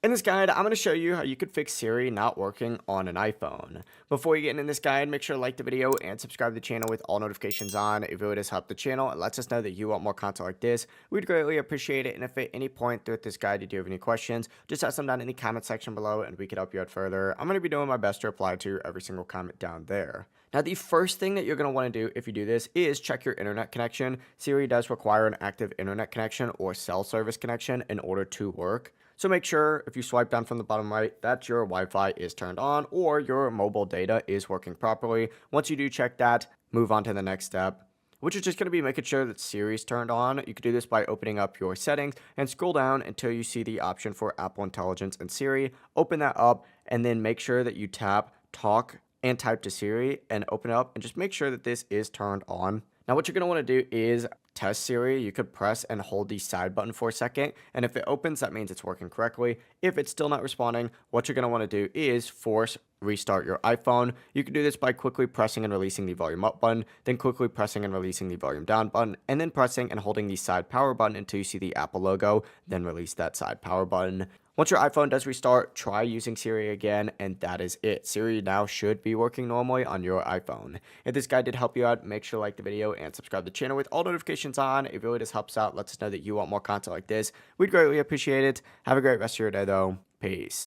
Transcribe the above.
In this guide, I'm going to show you how you could fix Siri not working on an iPhone. Before you get into this guide, make sure to like the video and subscribe to the channel with all notifications on. It really does help the channel. It lets us know that you want more content like this. We'd greatly appreciate it. And if at any point throughout this guide you do have any questions, just ask them down in the comment section below and we can help you out further. I'm going to be doing my best to reply to every single comment down there. Now, the first thing that you're going to want to do if you do this is check your internet connection. Siri does require an active internet connection or cell service connection in order to work. So make sure if you swipe down from the bottom right that your Wi-Fi is turned on or your mobile data is working properly. Once you do check that, move on to the next step, which is just going to be making sure that Siri's turned on. You can do this by opening up your settings and scroll down until you see the option for Apple Intelligence and Siri. Open that up and then make sure that you tap talk and type to Siri and open it up and just make sure that this is turned on. Now what you're going to want to do is test Siri. You could press and hold the side button for a second, and if it opens, that means it's working correctly. If it's still not responding, what you're going to want to do is force restart your iPhone. You can do this by quickly pressing and releasing the volume up button, then quickly pressing and releasing the volume down button, and then pressing and holding the side power button until you see the Apple logo, then release that side power button. Once your iPhone does restart, try using Siri again, and that is it. Siri now should be working normally on your iPhone. If this guide did help you out, make sure to like the video and subscribe to the channel with all notifications on. It really just helps out, lets us know that you want more content like this. We'd greatly appreciate it. Have a great rest of your day, though. Peace.